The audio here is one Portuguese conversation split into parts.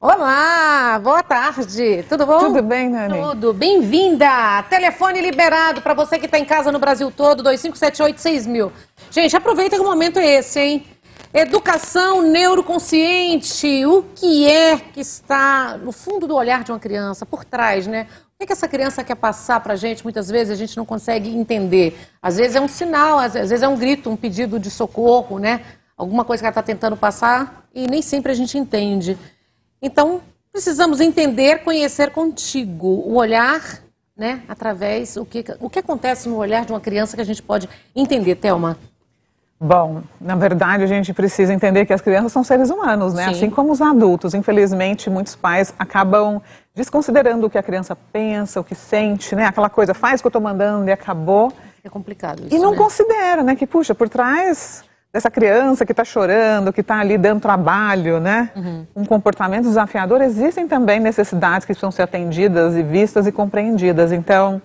Olá, boa tarde, tudo bom? Tudo bem, Nani? Tudo, bem-vinda! Telefone liberado para você que está em casa no Brasil todo, 2578-6000. Gente, aproveita que o momento é esse, hein? Educação neuroconsciente, o que é que está no fundo do olhar de uma criança, por trás, né? O que essa criança quer passar para a gente? Muitas vezes a gente não consegue entender. Às vezes é um sinal, às vezes é um grito, um pedido de socorro, né? Alguma coisa que ela está tentando passar e nem sempre a gente entende. Então, precisamos entender, conhecer contigo o olhar, né, através, o que acontece no olhar de uma criança que a gente pode entender, Thelma? Bom, na verdade a gente precisa entender que as crianças são seres humanos, né? Sim. Assim como os adultos. Infelizmente, muitos pais acabam desconsiderando o que a criança pensa, o que sente, né? Aquela coisa, faz o que eu estou mandando e acabou. É complicado isso, E não né? considera, né, que, puxa, por trás dessa criança que está chorando, que está ali dando trabalho, né? Um comportamento desafiador, existem também necessidades que precisam ser atendidas e vistas e compreendidas. Então,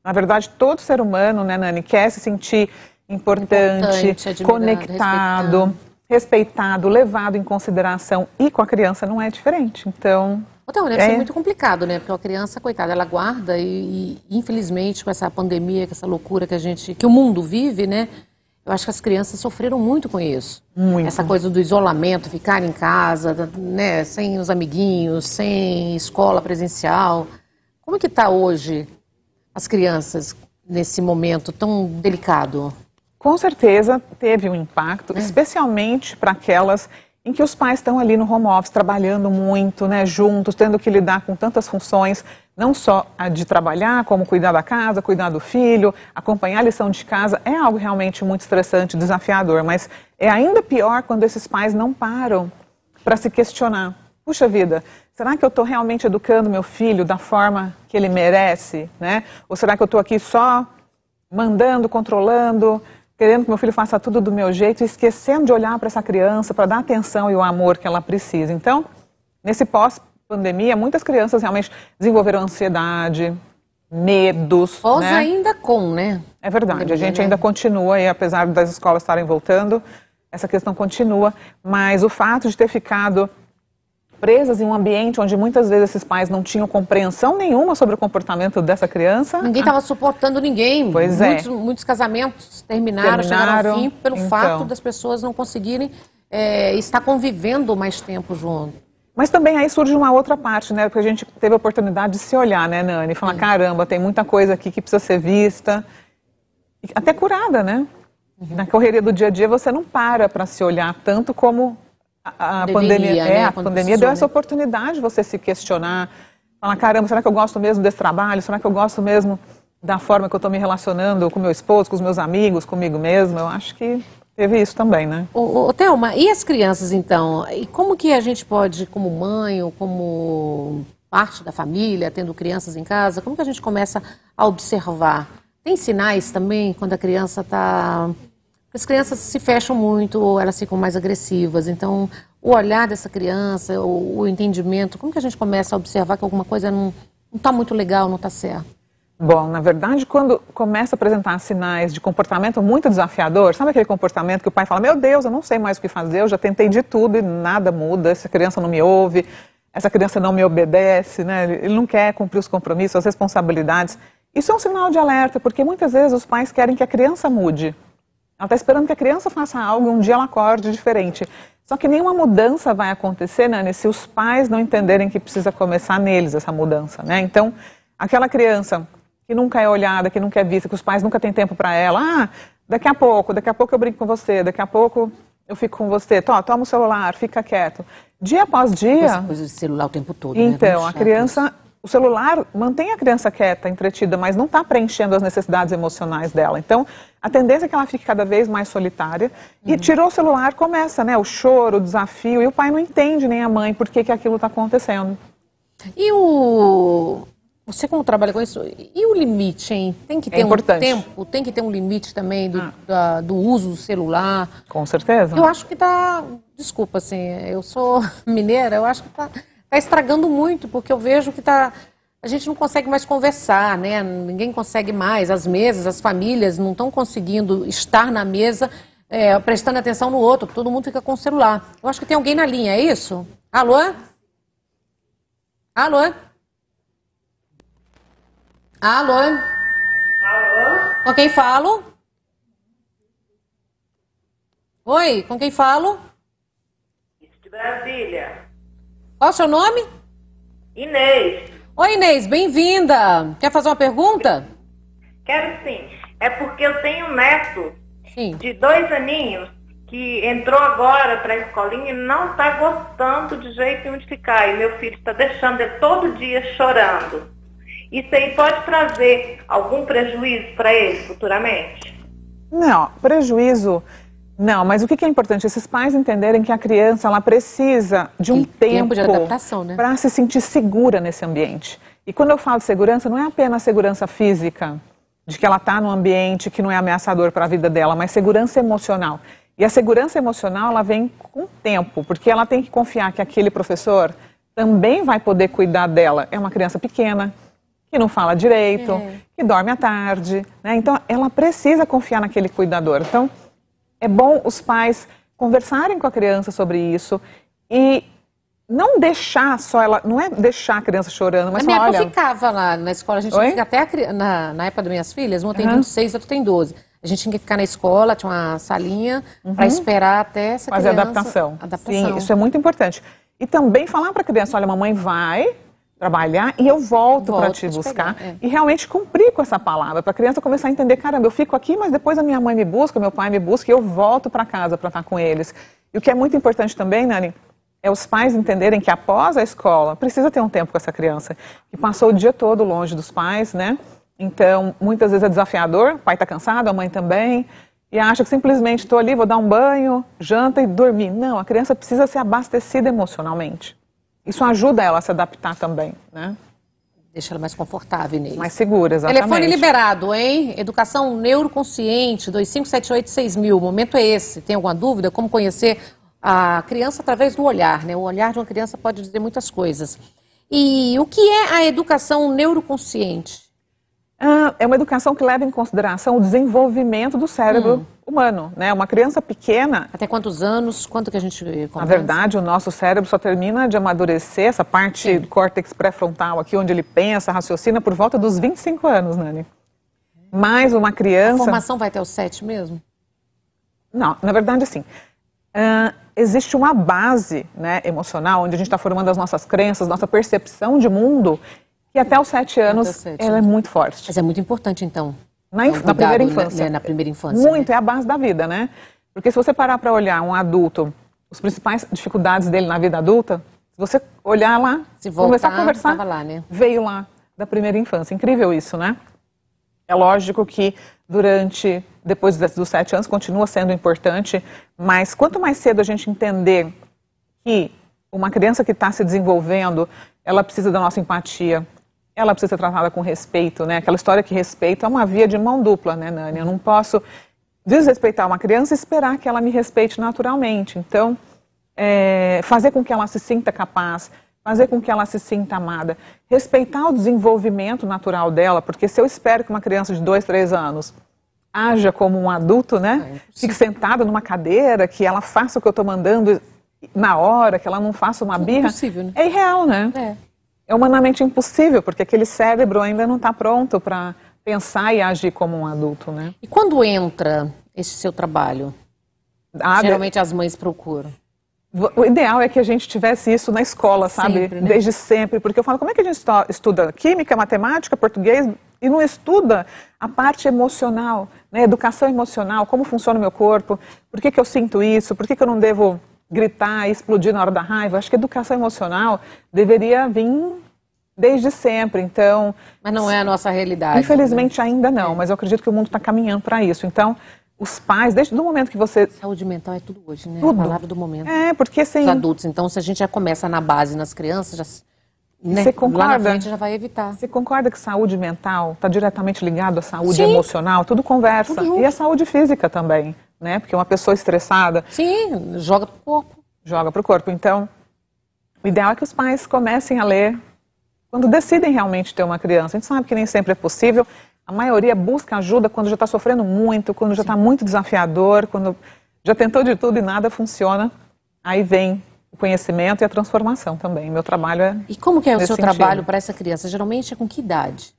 na verdade, todo ser humano, né, Nani, quer se sentir importante admirado, conectado, respeitado, levado em consideração. E com a criança não é diferente. Então, Então, deve ser muito complicado, né? Porque a criança, coitada, ela guarda e infelizmente, com essa pandemia, com essa loucura que o mundo vive, né? Eu acho que as crianças sofreram muito com isso. Muito. Essa coisa do isolamento, ficar em casa, né, sem os amiguinhos, sem escola presencial. Como é que está hoje as crianças nesse momento tão delicado? Com certeza teve um impacto, especialmente para aquelas em que os pais estão ali no home office, trabalhando muito, né, juntos, tendo que lidar com tantas funções, não só a de trabalhar, como cuidar da casa, cuidar do filho, acompanhar a lição de casa. É algo realmente muito estressante, desafiador, mas é ainda pior quando esses pais não param para se questionar. Puxa vida, será que eu estou realmente educando meu filho da forma que ele merece, né? Ou será que eu estou aqui só mandando, controlando, querendo que meu filho faça tudo do meu jeito e esquecendo de olhar para essa criança, para dar atenção e o amor que ela precisa. Então, nesse pós-pandemia, muitas crianças realmente desenvolveram ansiedade, medos. Pós né? ainda com, né? É verdade, Pandemia, a gente né? ainda continua, e apesar das escolas estarem voltando, essa questão continua, mas o fato de ter ficado presas em um ambiente onde muitas vezes esses pais não tinham compreensão nenhuma sobre o comportamento dessa criança. Ninguém estava suportando ninguém. Pois é. Muitos casamentos chegaram ao fim pelo fato das pessoas não conseguirem estar convivendo mais tempo junto. Mas também aí surge uma outra parte, né? Porque a gente teve a oportunidade de se olhar, né, Nani? E falar, caramba, tem muita coisa aqui que precisa ser vista, até curada, né? Na correria do dia a dia você não para se olhar tanto como a pandemia. Né? A pandemia deu essa oportunidade de você se questionar, falar, caramba, será que eu gosto mesmo desse trabalho? Será que eu gosto mesmo da forma que eu estou me relacionando com meu esposo, com os meus amigos, comigo mesma? Eu acho que teve isso também, né? Ô, Thelma, e as crianças, então? E como que a gente pode, como mãe ou como parte da família, tendo crianças em casa, como que a gente começa a observar? Tem sinais também quando a criança está... As crianças se fecham muito ou elas ficam mais agressivas. Então, o olhar dessa criança, o entendimento, como que a gente começa a observar que alguma coisa não está muito legal, não está certo? Bom, na verdade, quando começa a apresentar sinais de comportamento muito desafiador, sabe aquele comportamento que o pai fala, meu Deus, eu não sei mais o que fazer, eu já tentei de tudo e nada muda, essa criança não me ouve, essa criança não me obedece, né? Ele não quer cumprir os compromissos, as responsabilidades. Isso é um sinal de alerta, porque muitas vezes os pais querem que a criança mude. Ela está esperando que a criança faça algo e um dia ela acorde diferente. Só que nenhuma mudança vai acontecer, Nani, se os pais não entenderem que precisa começar neles essa mudança, né? Então, aquela criança que nunca é olhada, que nunca é vista, que os pais nunca têm tempo para ela, daqui a pouco eu brinco com você, daqui a pouco eu fico com você, toma o celular, fica quieto. Dia após dia... Essa coisa de celular o tempo todo, Então, né? a criança... O celular mantém a criança quieta, entretida, mas não está preenchendo as necessidades emocionais dela. Então, a tendência é que ela fique cada vez mais solitária. E tirou o celular, começa, né? O choro, o desafio, e o pai não entende, nem a mãe, por que aquilo está acontecendo. E você como trabalha com isso, e o limite, hein? Tem que ter um tempo, tem que ter um limite também do uso do celular. Com certeza. Eu acho que está, desculpa, assim, eu sou mineira, eu acho que está estragando muito, porque eu vejo que a gente não consegue mais conversar, né? Ninguém consegue mais, as mesas, as famílias não estão conseguindo estar na mesa prestando atenção no outro, todo mundo fica com o celular. Eu acho que tem alguém na linha, é isso? Alô? Alô? Alô? Alô? Com quem falo? Oi, com quem falo? De Brasília. Qual o seu nome? Inês. Oi, Inês, bem-vinda. Quer fazer uma pergunta? Quero sim. É porque eu tenho um neto Sim. de 2 aninhos que entrou agora para a escolinha e não está gostando de jeito nenhum de ficar. E meu filho está deixando ele todo dia chorando. Isso aí pode trazer algum prejuízo para ele futuramente? Não, prejuízo não, mas o que é importante? Esses pais entenderem que a criança ela precisa de um tempo de adaptação, né? Para se sentir segura nesse ambiente. E quando eu falo de segurança, não é apenas segurança física, de que ela está num ambiente que não é ameaçador para a vida dela, mas segurança emocional. E a segurança emocional, ela vem com o tempo, porque ela tem que confiar que aquele professor também vai poder cuidar dela. É uma criança pequena, que não fala direito, que dorme à tarde, né? Então, ela precisa confiar naquele cuidador. Então, é bom os pais conversarem com a criança sobre isso e não deixar só ela, não é deixar a criança chorando, mas na minha falar, época olha... eu ficava lá na escola, a gente tinha que ficar até na época das minhas filhas, uma tem 26, outra tem 12. A gente tinha que ficar na escola, tinha uma salinha para esperar até essa fazer criança... adaptação. Adaptação. Sim, isso é muito importante. E também falar para a criança, olha, mamãe vai trabalhar e eu volto para te buscar. E realmente cumprir com essa palavra, para a criança começar a entender, caramba, eu fico aqui, mas depois a minha mãe me busca, meu pai me busca e eu volto para casa para estar com eles. E o que é muito importante também, Nani, é os pais entenderem que após a escola, precisa ter um tempo com essa criança, que passou o dia todo longe dos pais, né? Então, muitas vezes é desafiador, o pai está cansado, a mãe também, e acha que simplesmente estou ali, vou dar um banho, janta e dormir. Não, a criança precisa ser abastecida emocionalmente. Isso ajuda ela a se adaptar também, né? Deixa ela mais confortável, Inês. Mais segura, exatamente. Telefone liberado, hein? Educação Neuroconsciente, 2578-6000. O momento é esse. Tem alguma dúvida? Como conhecer a criança através do olhar, né? O olhar de uma criança pode dizer muitas coisas. E o que é a educação neuroconsciente? É uma educação que leva em consideração o desenvolvimento do cérebro humano, né? Uma criança pequena... Até quantos anos? Quanto que a gente... Na verdade, o nosso cérebro só termina de amadurecer, essa parte do córtex pré-frontal aqui, onde ele pensa, raciocina, por volta dos 25 anos, Nani. Mas uma criança... A formação vai até os 7 mesmo? Não, na verdade, assim, existe uma base, né, emocional, onde a gente está formando as nossas crenças, nossa percepção de mundo, que até os 7 anos ela é muito forte. Mas é muito importante, então. Na primeira infância. Na primeira infância. Muito, é a base da vida, né? Porque se você parar para olhar um adulto, as principais dificuldades dele na vida adulta, se você olhar lá, começar a conversar, lá, né? veio lá da primeira infância. Incrível isso, né? É lógico que depois dos 7 anos, continua sendo importante, mas quanto mais cedo a gente entender que uma criança que está se desenvolvendo, ela precisa da nossa empatia, ela precisa ser tratada com respeito, né? Aquela história que respeito é uma via de mão dupla, né, Nani? Eu não posso desrespeitar uma criança e esperar que ela me respeite naturalmente. Então, fazer com que ela se sinta capaz, fazer com que ela se sinta amada, respeitar o desenvolvimento natural dela, porque se eu espero que uma criança de 2, 3 anos haja como um adulto, né? Fique sentada numa cadeira, que ela faça o que eu estou mandando na hora, que ela não faça uma birra, impossível, né? É irreal, né? É humanamente impossível, porque aquele cérebro ainda não está pronto para pensar e agir como um adulto, né? E quando entra esse seu trabalho? Geralmente as mães procuram. O ideal é que a gente tivesse isso na escola, sabe? Sempre, né? Desde sempre, porque eu falo, como é que a gente estuda química, matemática, português e não estuda a parte emocional, né? Educação emocional, como funciona o meu corpo, por que eu sinto isso, por que eu não devo gritar e explodir na hora da raiva? Acho que educação emocional deveria vir desde sempre, então... Mas não é a nossa realidade. Infelizmente, né? Ainda não, mas eu acredito que o mundo está caminhando para isso. Então, os pais, desde o momento que você... Saúde mental é tudo hoje, né? Tudo. A palavra do momento. Porque sem... Os adultos, então, se a gente já começa na base, nas crianças, já, né? Você concorda? Lá na frente já vai evitar. Você concorda que saúde mental está diretamente ligado à saúde emocional? Tudo conversa. Tudo. E a saúde física também, né? Porque uma pessoa estressada... Sim, joga pro corpo. Joga pro corpo. Então, o ideal é que os pais comecem a ler quando decidem realmente ter uma criança. A gente sabe que nem sempre é possível. A maioria busca ajuda quando já está sofrendo muito, quando já está muito desafiador, quando já tentou de tudo e nada funciona. Aí vem o conhecimento e a transformação também. Meu trabalho é E como que é o seu nesse trabalho sentido. para essa criança? Geralmente é com que idade?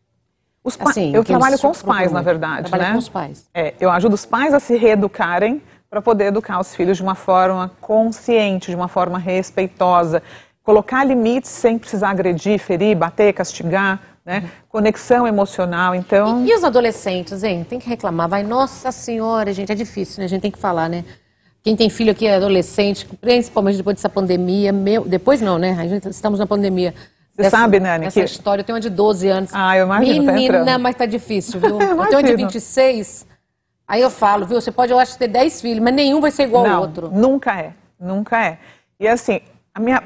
Assim, eu trabalho com os pais, na verdade, Trabalha né? com os pais. Eu ajudo os pais a se reeducarem para poder educar os filhos de uma forma consciente, de uma forma respeitosa, colocar limites sem precisar agredir, ferir, bater, castigar, né? Conexão emocional, então... E os adolescentes, hein? Tem que reclamar. Vai, nossa senhora, gente, é difícil, né? A gente tem que falar, né? Quem tem filho aqui é adolescente, principalmente depois dessa pandemia, depois não, né? A gente, estamos na pandemia. Você sabe, Nani, essa história, eu tenho uma de 12 anos. Eu imagino, Menina, mas tá difícil, viu? Eu tenho uma de 26, aí eu falo, viu? Você pode, eu acho, ter 10 filhos, mas nenhum vai ser igual ao outro. Nunca é, nunca é. E assim,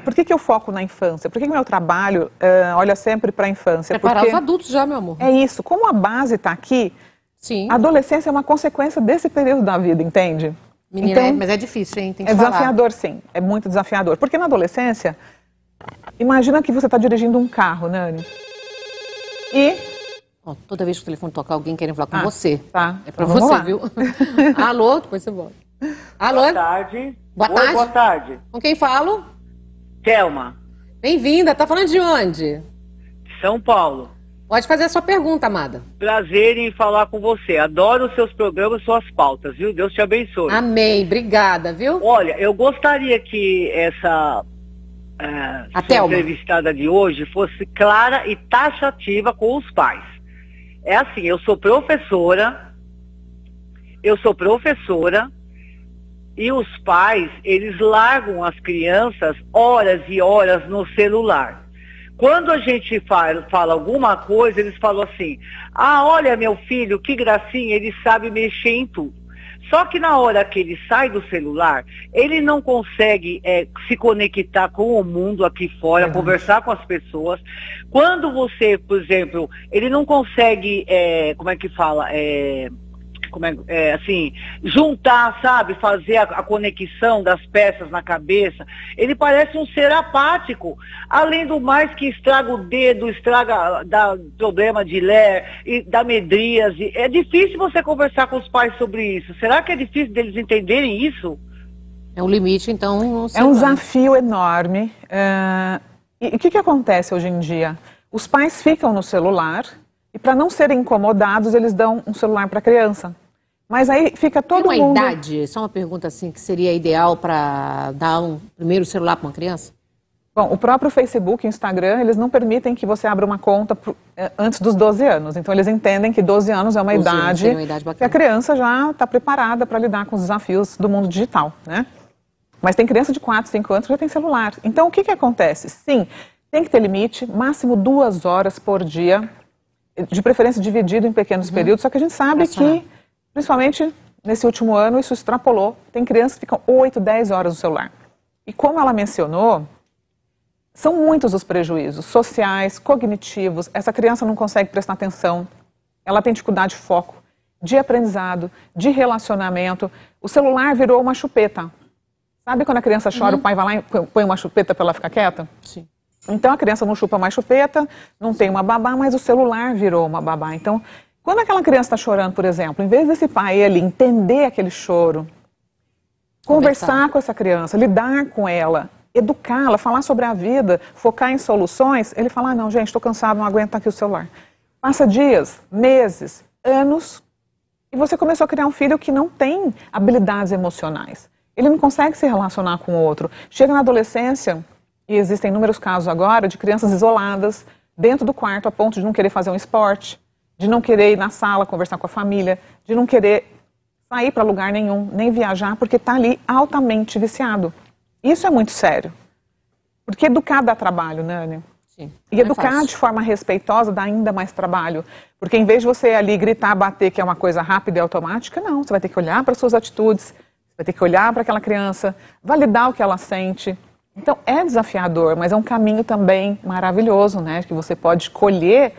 por que eu foco na infância? Por que meu trabalho olha sempre para a infância? Preparar Porque os adultos já, meu amor. É isso, como a base está aqui, sim, a adolescência é uma consequência desse período da vida, entende? Menina, então, mas é difícil, hein? Tem que É falar. desafiador, sim, é muito desafiador. Porque na adolescência, imagina que você está dirigindo um carro, Nani, e... Toda vez que o telefone tocar, alguém querendo falar com você. Tá. É pra Então, você, vamos lá. viu? Alô, depois você volta. Alô? Boa tarde. Boa Oi, tarde. boa tarde. Com quem falo? Thelma, Bem-vinda. Tá falando de onde? São Paulo. Pode fazer a sua pergunta, amada. Prazer em falar com você. Adoro os seus programas, suas pautas, viu? Deus te abençoe. Amém. Obrigada, viu? Olha, eu gostaria que essa A sua Thelma. entrevistada de hoje fosse clara e taxativa com os pais. É assim, eu sou professora e os pais, eles largam as crianças horas e horas no celular. Quando a gente fala alguma coisa, eles falam assim, olha meu filho, que gracinha, ele sabe mexer em tudo. Só que na hora que ele sai do celular, ele não consegue se conectar com o mundo aqui fora, conversar com as pessoas. Quando você, por exemplo, ele não consegue, assim, juntar, sabe, fazer a conexão das peças na cabeça, ele parece um ser apático, além do mais que estraga o dedo, dá problema de ler, e dá medríase. É difícil você conversar com os pais sobre isso. Será que é difícil deles entenderem isso? É um limite, então. Não sei É um lá. desafio enorme. E o que acontece hoje em dia? Os pais ficam no celular e, para não serem incomodados, eles dão um celular para a criança. Mas aí fica todo Tem uma mundo... idade, só uma pergunta assim, que seria ideal para dar um primeiro celular para uma criança? Bom, o próprio Facebook e Instagram, eles não permitem que você abra uma conta antes dos 12 anos. Então, eles entendem que 12 anos é uma 12 anos idade seria uma idade que a bacana. criança já está preparada para lidar com os desafios do mundo digital, né? Mas tem criança de 4, 5 anos que já tem celular. Então, o que acontece? Sim, tem que ter limite, máximo 2 horas por dia, de preferência dividido em pequenos períodos, só que a gente sabe que, principalmente nesse último ano, isso extrapolou. Tem crianças que ficam 8, 10 horas no celular. E como ela mencionou, são muitos os prejuízos sociais, cognitivos. Essa criança não consegue prestar atenção, ela tem dificuldade de foco, de aprendizado, de relacionamento. O celular virou uma chupeta. Sabe quando a criança chora, o pai vai lá e põe uma chupeta para ela ficar quieta? Sim. Então a criança não chupa mais chupeta, não tem uma babá, mas o celular virou uma babá. Então, quando aquela criança está chorando, por exemplo, em vez desse pai ele entender aquele choro, conversar com essa criança, lidar com ela, educá-la, falar sobre a vida, focar em soluções, ele fala, não, gente, estou cansado, não aguento aqui o celular. Passa dias, meses, anos, e você começou a criar um filho que não tem habilidades emocionais. Ele não consegue se relacionar com o outro. Chega na adolescência, e existem inúmeros casos agora, de crianças isoladas, dentro do quarto, a ponto de não querer fazer um esporte, de não querer ir na sala conversar com a família, de não querer sair para lugar nenhum, nem viajar, porque está ali altamente viciado. Isso é muito sério. Porque educar dá trabalho, Nani. Sim, e educar de forma respeitosa dá ainda mais trabalho. Porque em vez de você ali gritar, bater, que é uma coisa rápida e automática, não. Você vai ter que olhar para suas atitudes, vai ter que olhar para aquela criança, validar o que ela sente. Então é desafiador, mas é um caminho também maravilhoso, né? Que você pode colher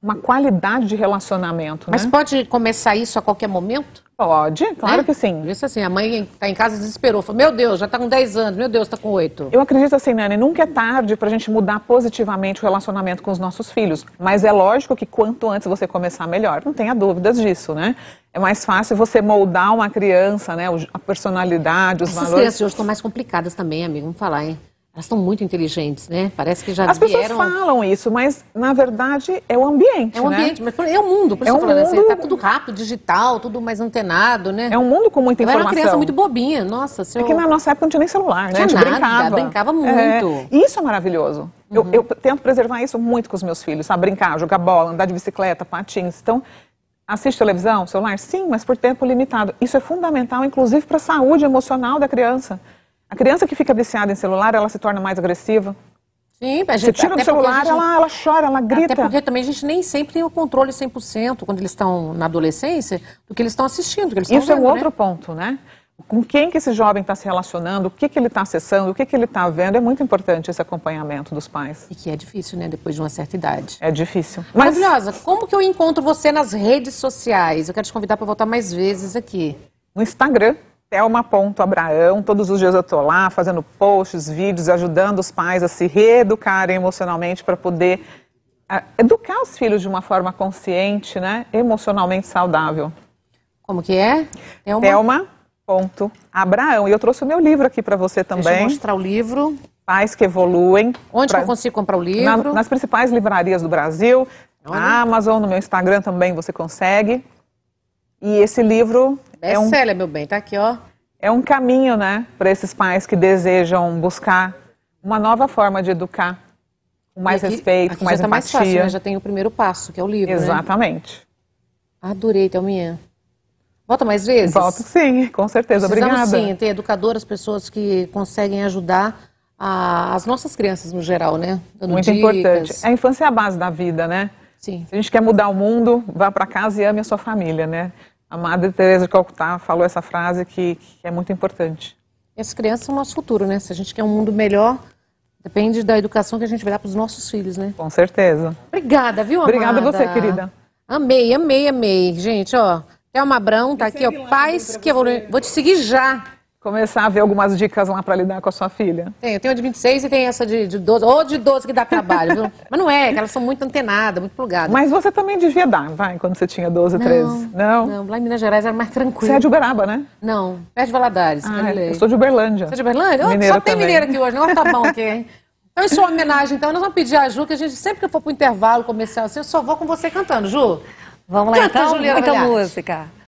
uma qualidade de relacionamento, Mas né? pode começar isso a qualquer momento? Pode, claro que sim. Isso assim, a mãe está em casa, desesperou. Falou, meu Deus, já está com 10 anos, meu Deus, está com 8. Eu acredito assim, Nani, nunca é tarde para a gente mudar positivamente o relacionamento com os nossos filhos. Mas é lógico que quanto antes você começar, melhor. Não tenha dúvidas disso, né? É mais fácil você moldar uma criança, né? A personalidade, os Essas valores. crianças hoje estão mais complicadas também, amigo, vamos falar, hein? Elas estão muito inteligentes, né? Parece que já As vieram... pessoas falam isso, mas na verdade é o ambiente, É o ambiente, né? mas é o mundo, por isso É eu tô falando um assim, mundo- tá tudo rápido, digital, tudo mais antenado, né? É um mundo com muita Eu era informação. uma criança muito bobinha, nossa, se eu... É que na nossa época não tinha nem celular, né? Tinha A gente nada, brincava muito. E isso é maravilhoso. Eu tento preservar isso muito com os meus filhos, sabe? Brincar, jogar bola, andar de bicicleta, patins. Então, assiste televisão, celular? Sim, mas por tempo limitado. Isso é fundamental, inclusive, para a saúde emocional da criança. A criança que fica viciada em celular, ela se torna mais agressiva. Sim, a Você gente, tira do até porque a celular, gente- ela chora, ela grita. Até porque também a gente nem sempre tem o controle 100% quando eles estão na adolescência do que eles estão assistindo, do que eles estão Isso é vendo, um outro né? ponto, né? Com quem que esse jovem está se relacionando, o que ele está acessando, o que ele está vendo. É muito importante esse acompanhamento dos pais. E que é difícil, né, depois de uma certa idade. É difícil. Mas Maravilhosa, como que eu encontro você nas redes sociais? Eu quero te convidar para voltar mais vezes aqui. no Instagram, Thelma.Abraão, todos os dias eu estou lá fazendo posts, vídeos, ajudando os pais a se reeducarem emocionalmente para poder educar os filhos de uma forma consciente, né? Emocionalmente saudável. Como que é? Thelma.Abraão. E eu trouxe o meu livro aqui para você Deixa eu também, mostrar o livro. Pais que Evoluem. Onde que eu consigo comprar o livro? Nas principais livrarias do Brasil, na Amazon, no meu Instagram também você consegue. E esse livro Best-seller, meu bem, tá aqui, ó. é um caminho, né, para esses pais que desejam buscar uma nova forma de educar, com mais E aqui- respeito, aqui com mais já tá empatia. mais fácil, né? Já tem o primeiro passo, que é o livro, né? Exatamente. Adorei, Thelminha. Volta mais vezes? Volto sim, com certeza. Precisamos Obrigada. sim ter educadoras, pessoas que conseguem ajudar as nossas crianças no geral, né? Dando Muito dicas. importante. A infância é a base da vida, né? Sim. Se a gente quer mudar o mundo, vá para casa e ame a sua família, né? A Madre Teresa de Calcutá falou essa frase que é muito importante. Essas crianças são o nosso futuro, né? Se a gente quer um mundo melhor, depende da educação que a gente vai dar para os nossos filhos, né? Com certeza. Obrigada, viu, amada? Obrigada a você, querida. Amei, amei, amei. Gente, ó, Thelma Abraão tá aqui, ó, Pais que Evoluem. Vou te seguir já. Começar a ver algumas dicas lá para lidar com a sua filha. Eu tenho a de 26 e tem essa de 12, ou de 12 que dá trabalho, viu? Mas não é, que elas são muito antenadas, muito plugadas. Mas você também devia dar, vai, quando você tinha 12, 13. Não? Não, lá em Minas Gerais era mais tranquilo. Você é de Uberaba, né? Não, perto de Valadares, Galilei. Eu sou de Uberlândia. Você é de Berlândia? Mineira Só tem também. mineiro aqui hoje, o negócio tá bom aqui, hein? Então, em sua homenagem, então, nós vamos pedir a Ju, que a gente, sempre que for pro intervalo comercial assim, eu só vou com você cantando, Ju. Vamos lá Canta, então, Juliana muita Valharte. música.